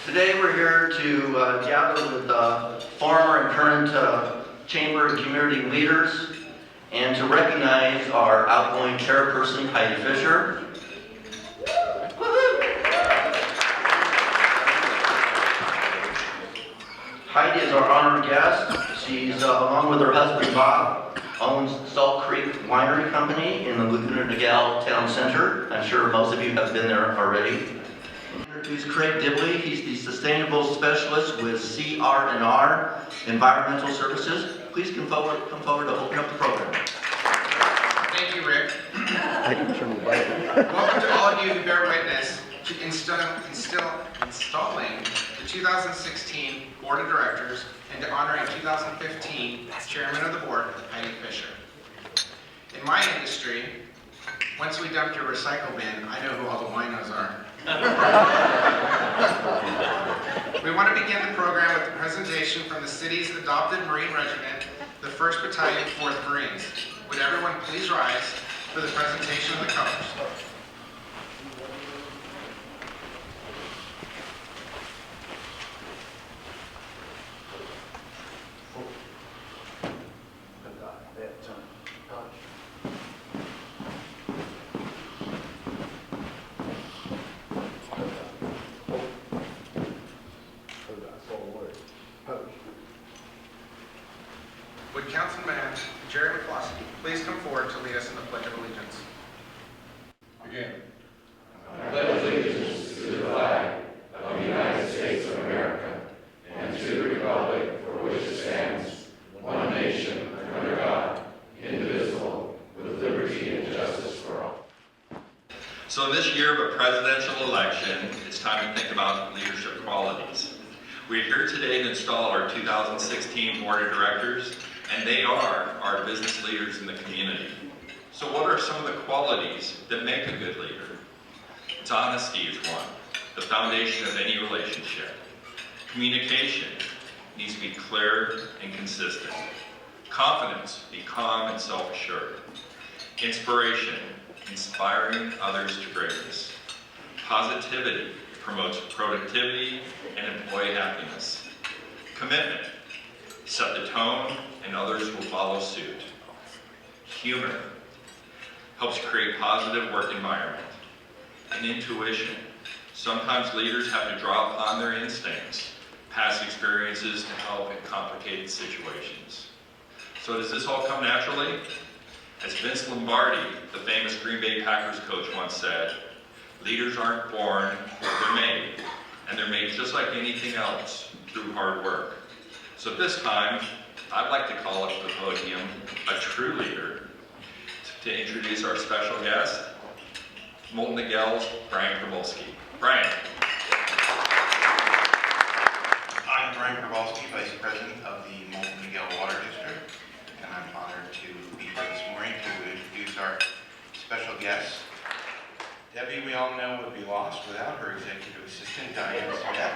Today we're here to gather with former and current chamber and community leaders and to recognize our outgoing chairperson, Heidi Fisher. Heidi is our honored guest. She's, along with her husband Bob, owns Salt Creek Winery Company in the Laguna Niguel town center. I'm sure most of you have been there already. Introduce Craig Dibley. He's the Sustainable Specialist with CR&R Environmental Services. Please come forward to open up the program. Thank you, Rick. Welcome to all of you who bear witness to installing the 2016 Board of Directors and to honoring 2015 Chairman of the Board, Heidi Fisher. In my industry, once we dump your recycle bin, I know who all the winos are. We want to begin the program with a presentation from the city's adopted Marine Regiment, the 1st Battalion, 4th Marines. Would everyone please rise for the presentation of the colors? Would Councilman Jerry McCloskey please come forward to lead us in the Pledge of Allegiance? Begin. I pledge allegiance to the flag of the United States of America and to the republic for which it stands, one nation, under God, indivisible, with liberty and justice for all. So this year of a presidential election, it's time to think about leadership qualities. We're here today to install our 2016 Board of Directors, and they are our business leaders in the community. So what are some of the qualities that make a good leader? It's honesty is one, the foundation of any relationship. Communication needs to be clear and consistent. Confidence, be calm and self-assured. Inspiration, inspiring others to greatness. Positivity promotes productivity and employee happiness. Commitment, set the tone and others will follow suit. Humor helps create positive work environment. And intuition, sometimes leaders have to draw upon their instincts, past experiences to help in complicated situations. So does this all come naturally? As Vince Lombardi, the famous Green Bay Packers coach, once said, leaders aren't born, they're made. And they're made just like anything else, through hard work. So this time, I'd like to call up to the podium a true leader to introduce our special guest, Laguna Niguel's Brian Kowalski. Brian. I'm Brian Kowalski, Vice President of the Laguna Niguel Water District, and I'm honored to be here this morning to introduce our special guest. Debbie, we all know, would be lost without her executive assistant, Diane Smith.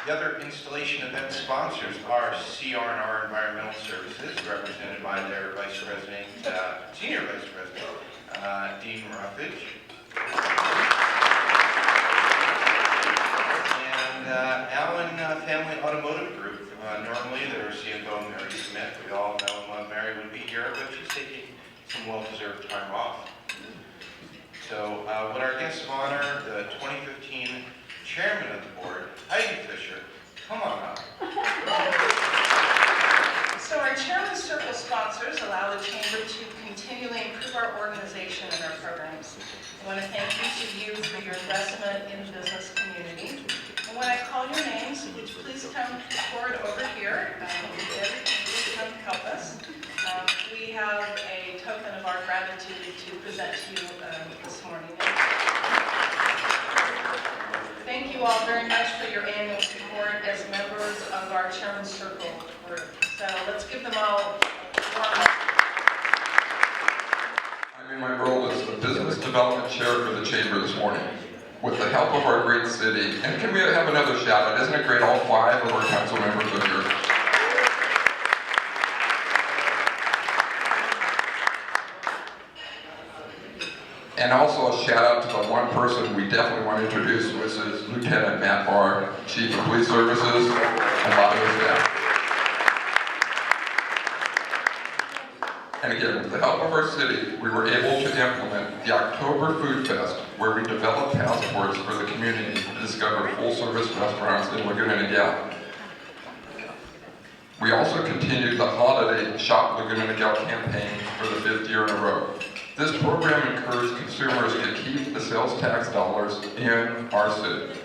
The other installation event sponsors are CR&R Environmental Services, represented by their Vice President, Senior Vice President, Dean Ruffage. And Allen Family Automotive Group. Normally, their CFO, Mary Smith. We all know and love Mary would be here, but she's taking some well-deserved time off. So, would our guest of honor, the 2015 Chairman of the Board, Heidi Fisher, come on up. So our Chairman's Circle sponsors allow the Chamber to continually improve our organization and our programs. I want to thank each of you for your investment in the business community. And when I call your names, would you please come forward over here? Please come help us. We have a token of our gratitude to present to you this morning. Thank you all very much for your annual support as members of our Chairman's Circle group. So let's give them all a warm up. I'm in my role as the Business Development Chair for the Chamber this morning. With the help of our great city, and can we have another shout out? Isn't it great all 5 of our council members are here? And also a shout out to the one person we definitely want to introduce, which is Lieutenant Matt Barr, Chief of Police Services, and a lot of his staff. And again, with the help of our city, we were able to implement the October Food Fest, where we developed passports for the community to discover full-service restaurants in Laguna Niguel. We also continued the holiday Shop Laguna Niguel campaign for the 5th year in a row. This program encouraged consumers to keep the sales tax dollars in our city.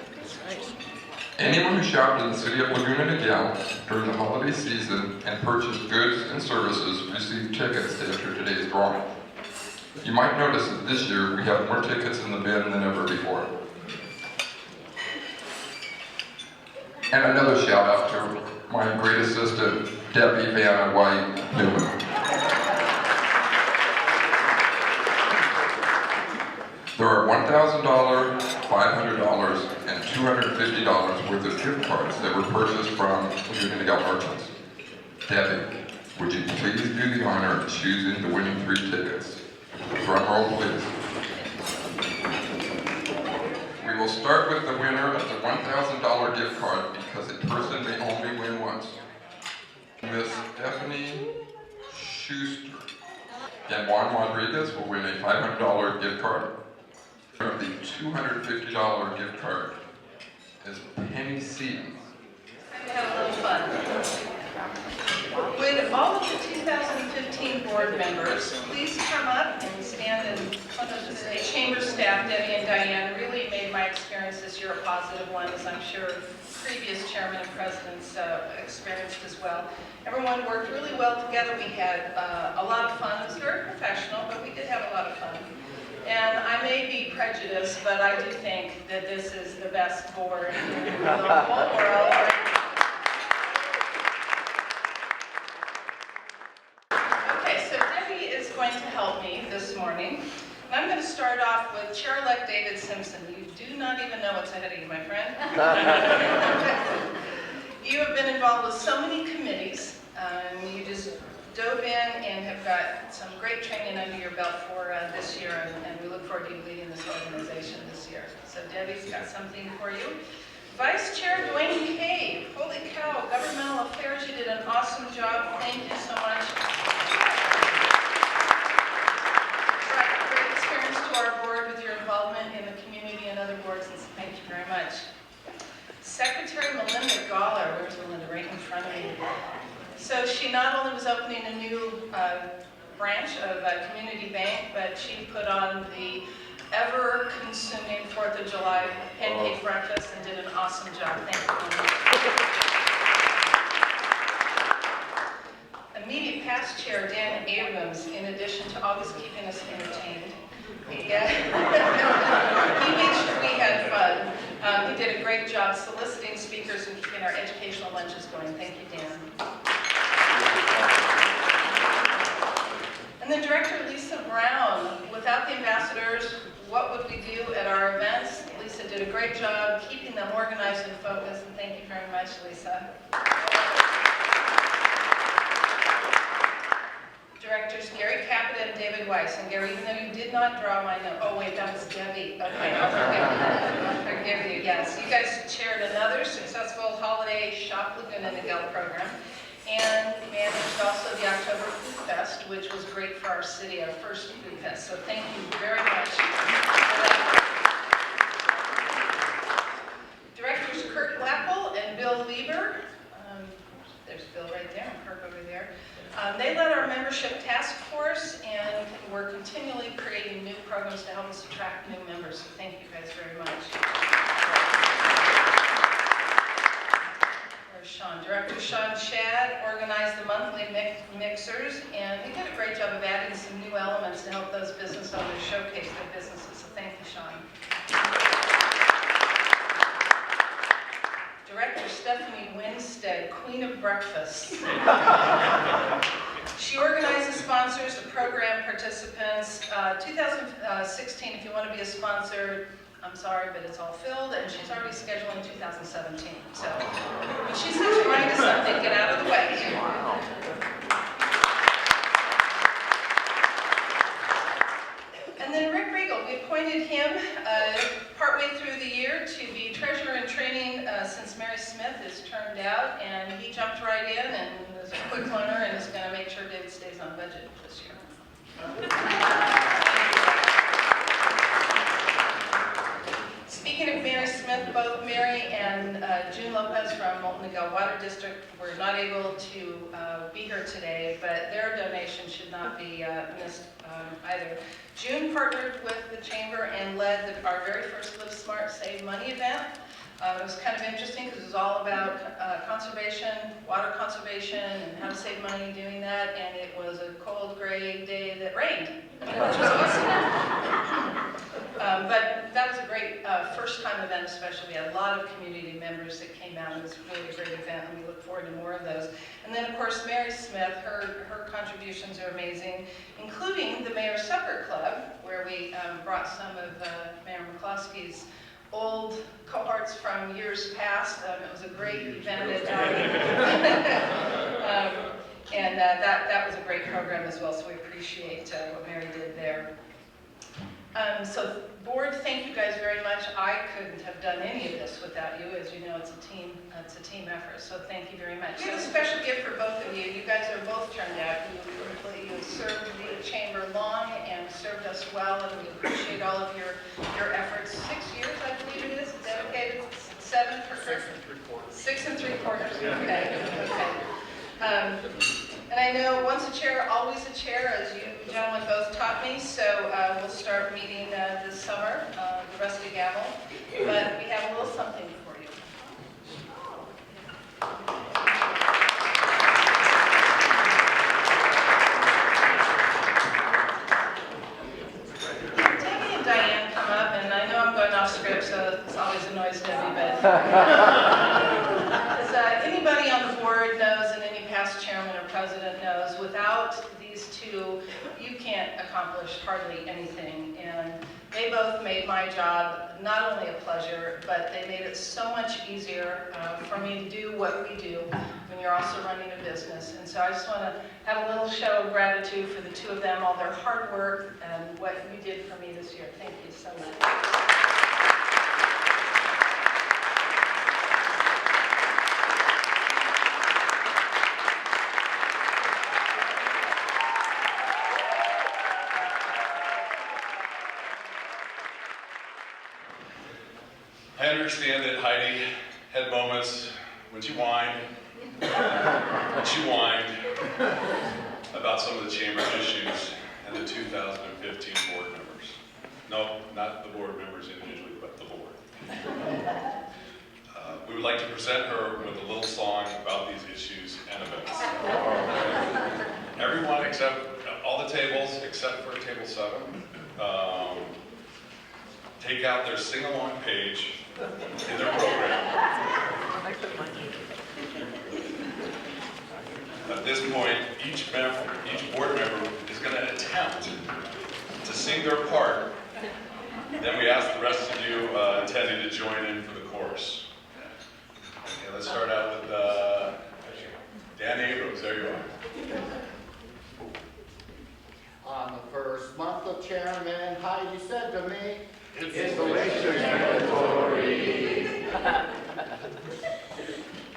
Anyone who shopped in the city of Laguna Niguel during the holiday season and purchased goods and services received tickets to enter today's drawing. You might notice that this year we have more tickets in the bin than ever before. And another shout out to my great assistant, Debbie Vanna White Newman. There are $1,000, $500, and $250 worth of gift cards that were purchased from Laguna Niguel merchants. Debbie, would you please do the honor of choosing the winning 3 tickets? Drum roll, please. We will start with the winner of the $1,000 gift card because a person may only win once. Miss Stephanie Schuster. And Juan Rodriguez will win a $500 gift card. The $250 gift card is Penny Seaton. Have a little fun. Would all of the 2015 board members please come up and stand in front of the chamber staff? Debbie and Diane really made my experience this year a positive one, as I'm sure previous chairman and presidents experienced as well. Everyone worked really well together. We had a lot of fun. It was very professional, but we did have a lot of fun. And I may be prejudiced, but I do think that this is the best board in the whole world. Okay, so Debbie is going to help me this morning. And I'm going to start off with Chair-elect David Simpson. You do not even know what's ahead of you, my friend. You have been involved with so many committees. You just dove in and have got some great training under your belt for this year, and we look forward to you leading this organization this year. So Debbie's got something for you. Vice Chair Dwayne Cave. Holy cow, governmental affairs, you did an awesome job. Thank you so much. Brought great experience to our board with your involvement in the community and other boards, and so thank you very much. Secretary Melinda Galler, where's Melinda? Right in front of me. So she not only was opening a new branch of Community Bank, but she put on the ever-consuming 4th of July pancake breakfast and did an awesome job. Thank you. Immediate past chair Dan Abrams, in addition to always keeping us entertained, he made sure we had fun. He did a great job soliciting speakers and keeping our educational lunches going. Thank you, Dan. And then Director Lisa Brown. Without the ambassadors, what would we do at our events? Lisa did a great job keeping them organized and focused, and thank you very much, Lisa. Directors Gary Caput and David Weiss. And Gary, even though you did not draw my note, oh wait, that was Debbie. Okay, I'll forgive you. Yes, you guys chaired another successful holiday Shop Laguna Niguel program, and managed also the October Food Fest, which was great for our city, our first Food Fest. So thank you very much. Directors Kurt Lappel and Bill Lieber. There's Bill right there and Kirk over there. They led our membership task force, and we're continually creating new programs to help us attract new members. So thank you guys very much. There's Sean. Director Sean Shad organized the monthly mixers, and he did a great job of adding some new elements to help those business owners showcase their businesses. So thank you, Sean. Director Stephanie Winstead, Queen of Breakfast. She organizes, sponsors, the program participants. 2016, if you want to be a sponsor, I'm sorry, but it's all filled, and she's already scheduling 2017. So when she says you're running to something, get out of the way. And then Rick Riegel, we out, and he jumped right in and is a quick learner and is going to make sure David stays on budget this year. Speaking of Mary Smith, both Mary and June Lopez from Laguna Niguel Water District were not able to be here today, but their donation should not be missed either. June partnered with the Chamber and led our very first Live Smart, Save Money event. It was kind of interesting because it was all about conservation, water conservation, and how to save money doing that, and it was a cold, gray day that rained, which was awesome. But that was a great first-time event especially. We had a lot of community members that came out. It was really a great event, and we look forward to more of those. And then, of course, Mary Smith, her contributions are amazing, including the Mayor's Supper Club, where we brought some of Mayor McCloskey's old cohorts from years past. It was a great event and that was a great program as well, so we appreciate what Mary did there. So board, thank you guys very much. I couldn't have done any of this without you. As you know, it's a team effort, so thank you very much. So a special gift for both of you. You guys are both turned out. You have served the Chamber long and served us well, and we appreciate all of your efforts. 6 years, I believe it is, dedicated. 7 for 6 and 3/4. Okay. And I know once a chair, always a chair, as you gentlemen both taught me, so we'll start meeting this summer, the rusty gavel, but we have a little something for you. Debbie and Diane come up, and I know I'm going off script, so this always annoys Debbie, but as anybody on the board knows, and any past chairman or president knows, without these two, you can't accomplish hardly anything. And they both made my job not only a pleasure, but they made it so much easier for me to do what we do when you're also running a business. And so I just want to have a little show of gratitude for the two of them, all their hard work, and what you did for me this year. Thank you so much. I understand that Heidi had moments when she whined about some of the Chamber's issues and the 2015 board members. No, not the board members individually, but the board. We would like to present her with a little song about these issues and events. Everyone except, all the tables except for table 7, take out their sing-along page in their program. At this point, each board member is going to attempt to sing their part. Then we ask the rest of you attending to join in for the chorus. Okay, let's start out with Dan Abrams. There you are. On the first month of chairman, Heidi said to me, Installation mandatory.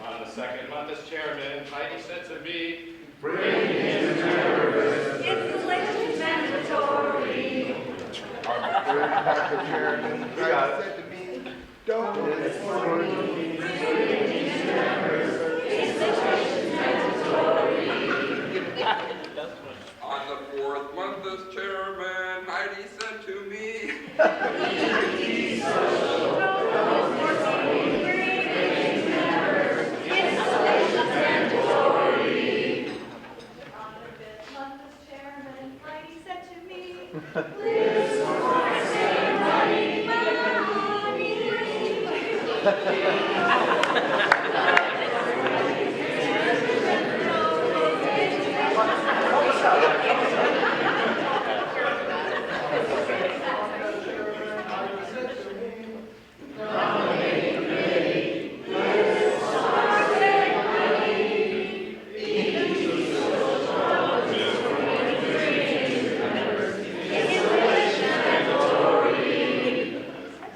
On the second month as chairman, Heidi said to me, Bring in service. Installation mandatory. on the third month of chairman, Heidi said to me, don't Installation mandatory. On the 4th month as chairman, Heidi said to me, Installation mandatory. On the 5th month as chairman, Heidi said to me, Live smart, save money,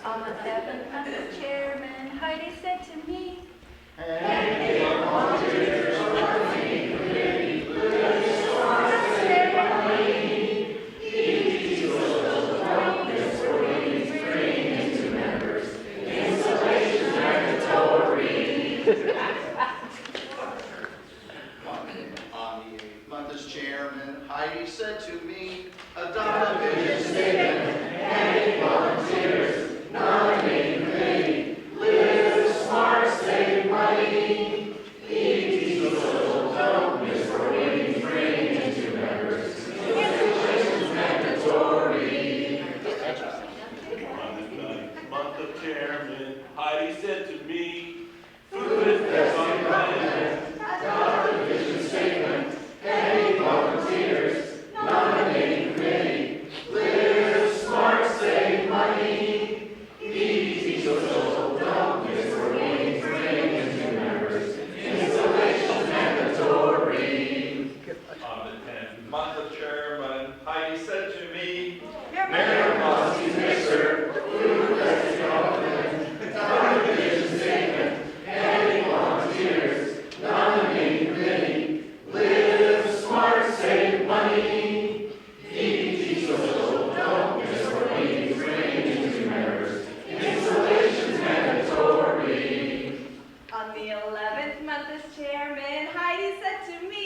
On the 7th month as chairman, Heidi said to me, Chairman, Heidi said to me, adopt a vision statement, and volunteers, nominating committee, live smart, save money, eat social, don't miss for meetings, bring into members, installations mandatory. Month of Chairman, Heidi said to me, food is best on planet. Adopt a vision statement, and volunteers, nominating committee, live smart, save money, eat social, don't miss for meetings, bring into members, installations mandatory. On the 10th month of Chairman, Heidi said to me, Mayor Rossi's mixer, food best government, adopt a vision statement, and volunteers, nominating committee, live smart, save money, eat social, don't miss for meetings, bring into members, installations mandatory. On the 11th month as chairman, Heidi said to me,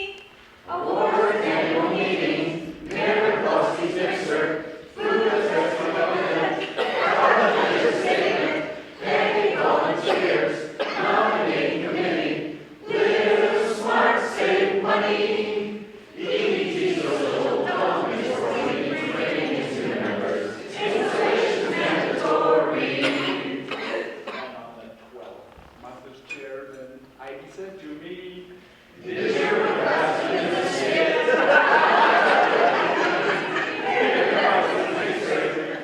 Award annual meeting, Mayor Rossi's mixer, food best government, adopt a vision statement, and volunteers, nominating committee, live smart, save money, eat social, don't miss for meetings, bring into members, installations mandatory. And on the 12th month as chairman, Heidi said to me, Is your capacity in the state?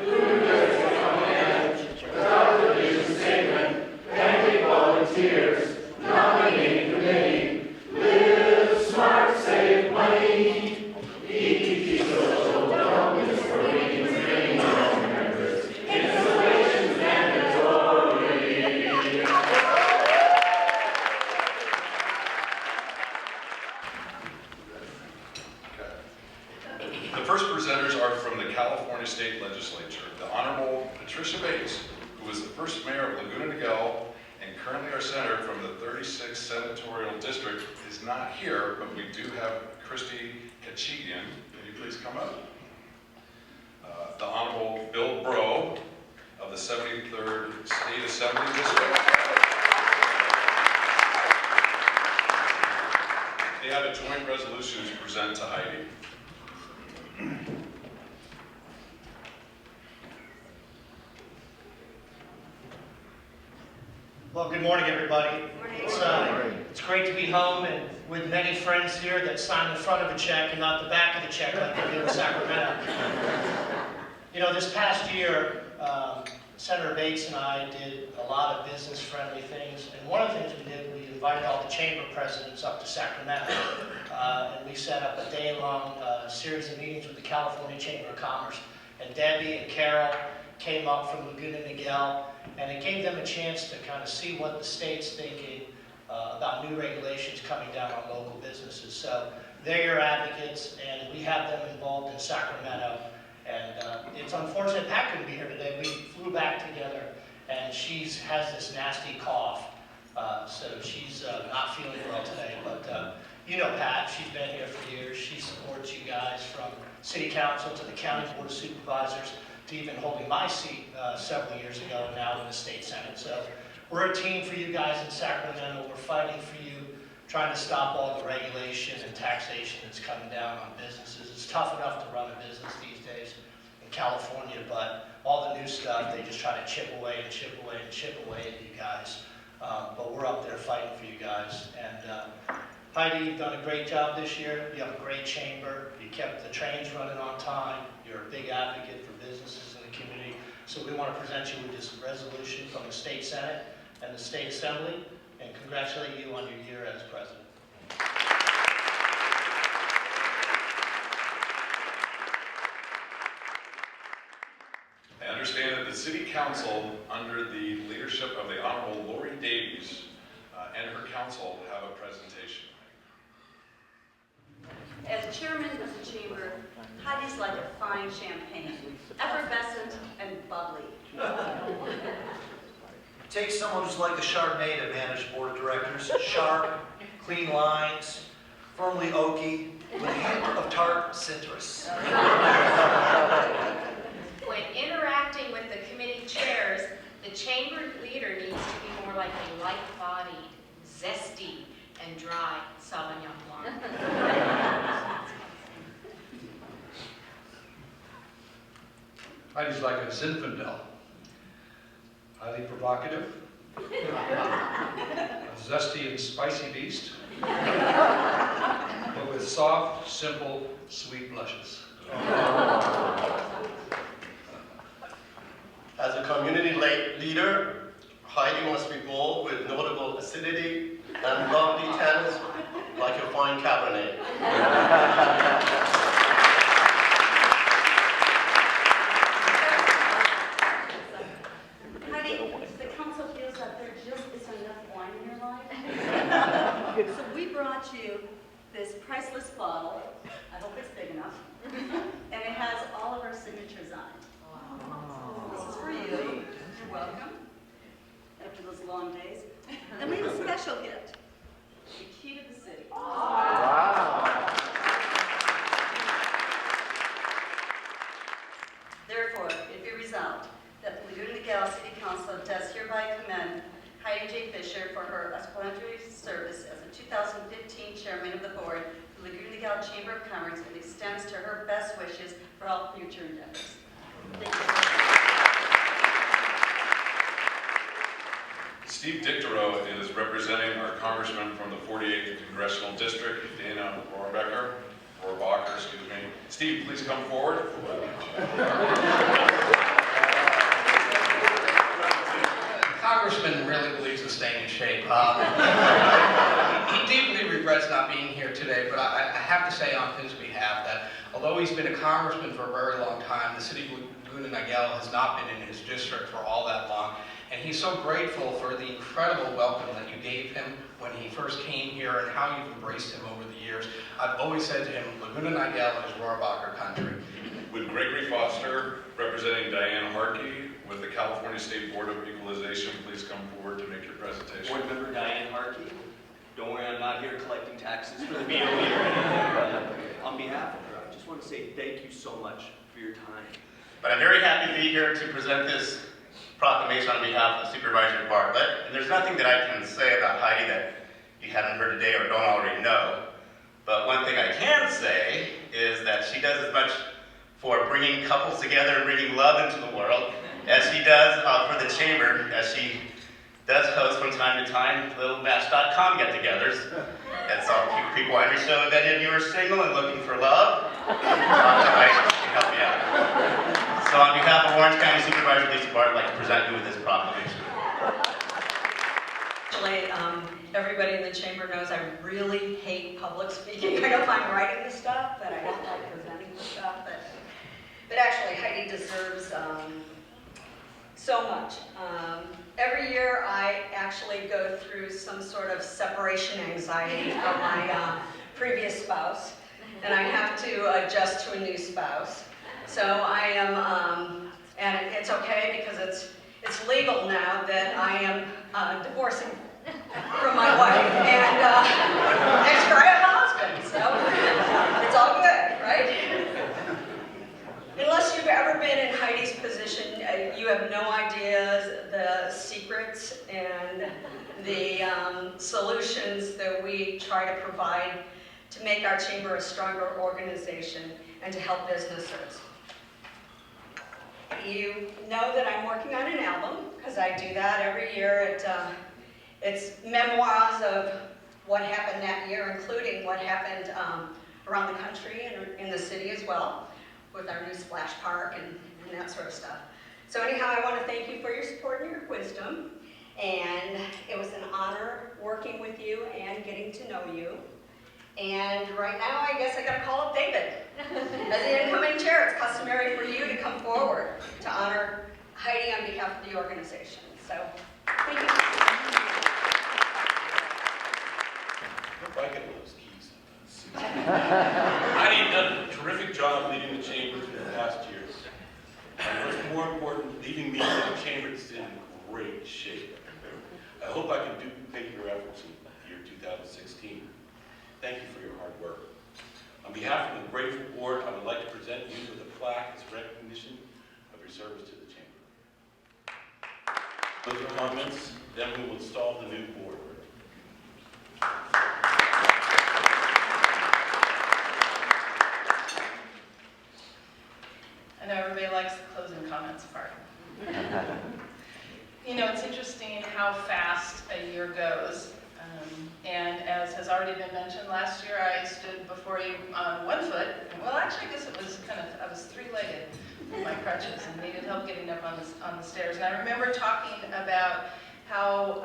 Food best government, adopt a vision statement, and volunteers, nominating committee, live smart, save money, eat social, don't miss for meetings, bring into members, installations mandatory. The first presenters are from the California State Legislature. The Honorable Patricia Bates, who was the first mayor of Laguna Niguel and currently our senator from the 36th Senatorial District, is not here, but we do have Christy Kachigian. Can you please come up? The Honorable Bill Bro of the 73rd State Assembly District. They have a joint resolution to present to Heidi. Well, good morning, everybody. It's great to be home and with many friends here that sign the front of a check and not the back of the check like they do in Sacramento. You know, this past year, Senator Bates and I did a lot of business-friendly things, and one of the things we did, we invited all the chamber presidents up to Sacramento, and we set up a day-long series of meetings with the California Chamber of Commerce. And Debbie and Carol came up from Laguna Niguel, and it gave them a chance to kind of see what the state's thinking about new regulations coming down on local businesses. So they're your advocates, and we have them involved in Sacramento. And it's unfortunate Pat couldn't be here today. We flew back together, and she has this nasty cough. So she's not feeling well today. But you know Pat, she's been here for years. She supports you guys from City Council to the County Board of Supervisors to even holding my seat several years ago and now in the State Senate. So we're a team for you guys in Sacramento. We're fighting for you, trying to stop all the regulation and taxation that's coming down on businesses. It's tough enough to run a business these days in California, but all the new stuff, they just try to chip away and chip away and chip away at you guys. But we're up there fighting for you guys. And Heidi, you've done a great job this year. You have a great chamber. You kept the trains running on time. You're a big advocate for businesses in the community. So we want to present you with this resolution from the State Senate and the State Assembly and congratulate you on your year as president. I understand that the City Council, under the leadership of the Honorable Lori Davies and her council, have a presentation. As chairman of the chamber, Heidi's like a fine champagne, effervescent and bubbly. Takes someone who's like a Chardonnay to manage board of directors. Sharp, clean lines, firmly oaky, with a hint of tart citrus. When interacting with the committee chairs, the chamber leader needs to be more like a light-bodied, zesty, and dry Sauvignon Blanc. Heidi's like a Zinfandel. Highly provocative, a zesty and spicy beast, but with soft, simple, sweet blushes. As a community leader, Heidi must be bold with notable acidity and lovely tannins like a fine Cabernet. Heidi, the council feels that there just isn't enough wine in your life. So we brought you this priceless bottle. I hope it's big enough. And it has all of our signatures on it. This is for you. You're welcome. After those long days. And we have a special gift. The key to the city. Wow. Therefore, it be resolved that the Laguna Niguel City Council does hereby commend Heidi J. Fisher for her exemplary service as the 2015 Chairman of the Board of the Laguna Niguel Chamber of Commerce and extends to her best wishes for all future endeavors. Thank you. Steve Dictorow is representing our congressman from the 48th Congressional District, Dana Rohrabacher. Steve, please come forward. Congressman really believes in staying in shape. He deeply regrets not being here today, but I have to say on his behalf that although he's been a congressman for a very long time, the city of Laguna Niguel has not been in his district for all that long. And he's so grateful for the incredible welcome that you gave him when he first came here and how you've embraced him over the years. I've always said to him, Laguna Niguel is Rohrabacher country. Would Gregory Foster, representing Diane Harkey with the California State Board of Equalization, please come forward to make your presentation. Board Member Diane Harkey. Don't worry, I'm not here collecting taxes for the BOE or anything. On behalf of her, I just want to say thank you so much for your time. But I'm very happy to be here to present this proclamation on behalf of Supervisor Bartlett. And there's nothing that I can say about Heidi that you haven't heard today or don't already know. But one thing I can say is that she does as much for bringing couples together and bringing love into the world as she does for the chamber, as she does host from time to time little Match.com get-togethers. That's all Creek Winery. So if any of you are single and looking for love, I can help you out. So on behalf of Orange County Supervisor Lisa Bart, I'd like to present you with this proclamation. Actually, everybody in the chamber knows I really hate public speaking. I don't mind writing the stuff, but I don't like presenting the stuff. But actually, Heidi deserves so much. Every year, I actually go through some sort of separation anxiety from my previous spouse, and I have to adjust to a new spouse. So I am, and it's okay because it's legal now that I am divorcing from my wife, and next year I have a husband, so it's all good, right? Unless you've ever been in Heidi's position, you have no idea the secrets and the solutions that we try to provide to make our chamber a stronger organization and to help businesses. You know that I'm working on an album, because I do that every year. It's memoirs of what happened that year, including what happened around the country and in the city as well, with our new splash park and that sort of stuff. So anyhow, I want to thank you for your support and your wisdom. And it was an honor working with you and getting to know you. And right now, I guess I got to call up David. As the incoming chair, it's customary for you to come forward to honor Heidi on behalf of the organization. So, thank you. If I get those keys. Heidi, you've done a terrific job leading the chamber through the past years. And what's more important, leaving me in the chamber that's in great shape. I hope I can duplicate your efforts in the year 2016. Thank you for your hard work. On behalf of the grateful board, I would like to present you with a plaque as recognition of your service to the chamber. Those are comments, then we will install the new board. I know everybody likes the closing comments part. You know, it's interesting how fast a year goes. And as has already been mentioned, last year I stood before you on one foot. Well, actually, I guess it was I was three-legged with my crutches and needed help getting up on the stairs. And I remember talking about how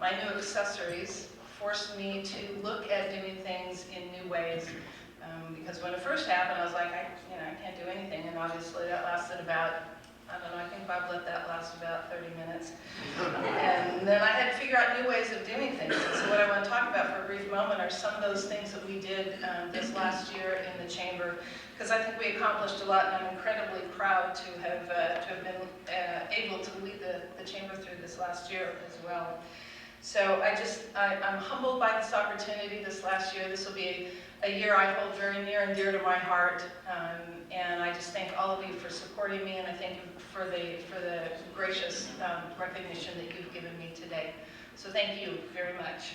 my new accessories forced me to look at doing things in new ways. Because when it first happened, I was like, I can't do anything. And obviously that lasted about, I don't know, I think Bob let that last about 30 minutes. And then I had to figure out new ways of doing things. And so what I want to talk about for a brief moment are some of those things that we did this last year in the chamber. Because I think we accomplished a lot, and I'm incredibly proud to have been able to lead the chamber through this last year as well. So I'm humbled by this opportunity this last year. This will be a year I hold very near and dear to my heart, and I just thank all of you for supporting me, and I thank you for the gracious recognition that you've given me today. So thank you very much.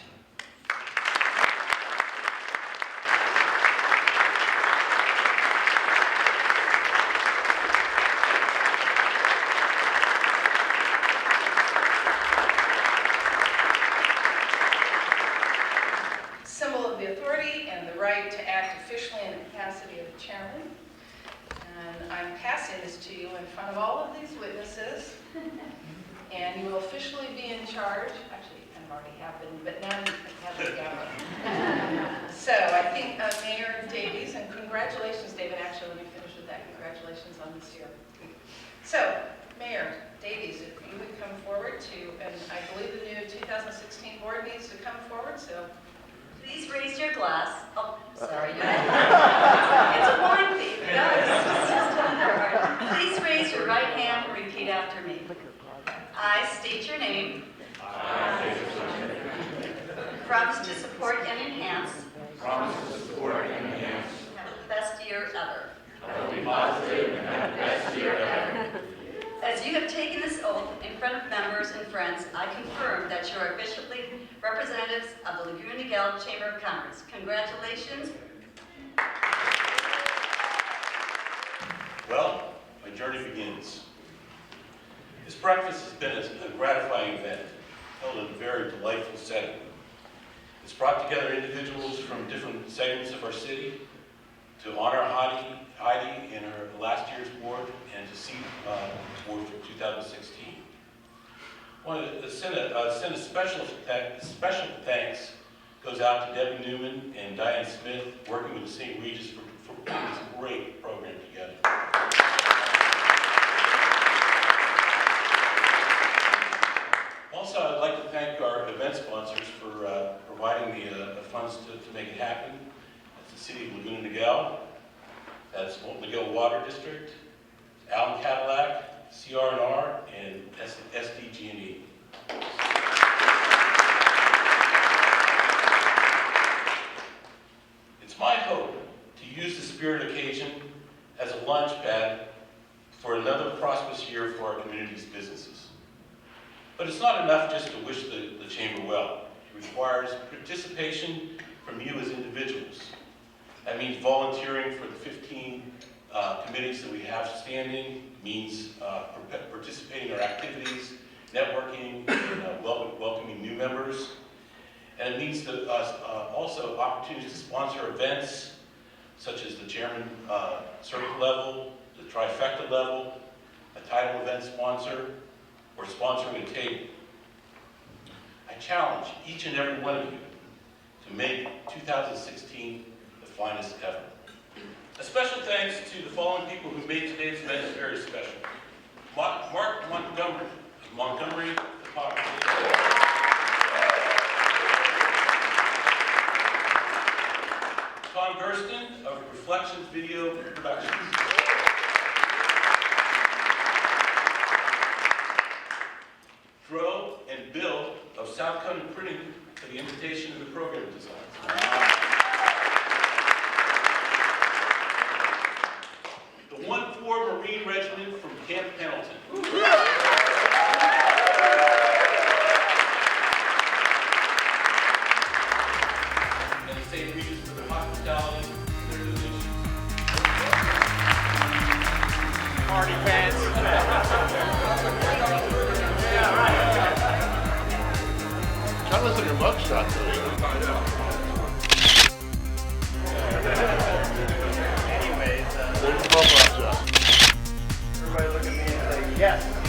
To act officially in the capacity of the chairman. And I'm passing this to you in front of all of these witnesses. And you will officially be in charge. Actually, it kind of already happened, but now you have the gavel. So I think Mayor Davies, and congratulations, David. Actually, let me finish with that. Congratulations on this year. So, Mayor Davies, if you would come forward and I believe the new 2016 board needs to come forward, so. Please raise your glass. Oh, sorry. It's a wine theme, guys. Please raise your right hand and repeat after me. I state your name. Promise to support and enhance. Have the best year ever. As you have taken this oath in front of members and friends, I confirm that you are officially representatives of the Laguna Niguel Chamber of Commerce. Congratulations. Well, my journey begins. This breakfast has been a gratifying event, held in a very delightful setting. It's brought together individuals from different segments of our city to honor Heidi in her last year's board and to seat board for 2016. I want to send a special thanks goes out to Debbie Newman and Diane Smith, working with the St. Regis for putting this great program together. Also, I'd like to thank our event sponsors for providing the funds to make it happen. That's the City of Laguna Niguel, that's Niguel Water District, Allen Cadillac, CR&R, and SDG&E. It's my hope to use the Spirit occasion as a launch pad for another prosperous year for our community's businesses. But it's not enough just to wish the Chamber well. It requires participation from you as individuals. That means volunteering for the 15 committees that we have standing, it means participating in our activities, networking, and welcoming new members. And it means to us also opportunities to sponsor events such as the chairman circle level, the trifecta level, a title event sponsor, or sponsoring a table. I challenge each and every one of you to make 2016 the finest ever. A special thanks to the following people who made today's event very special. Mark Montgomery of Montgomery Photography. Tom Gersten of Reflections Video Productions. Dro and Bill of South County Printing for the invitation of the program designs. Party pants. Tell us in your mugshot, though. Anyways, There's the profile shot. everybody look at me and say, yes.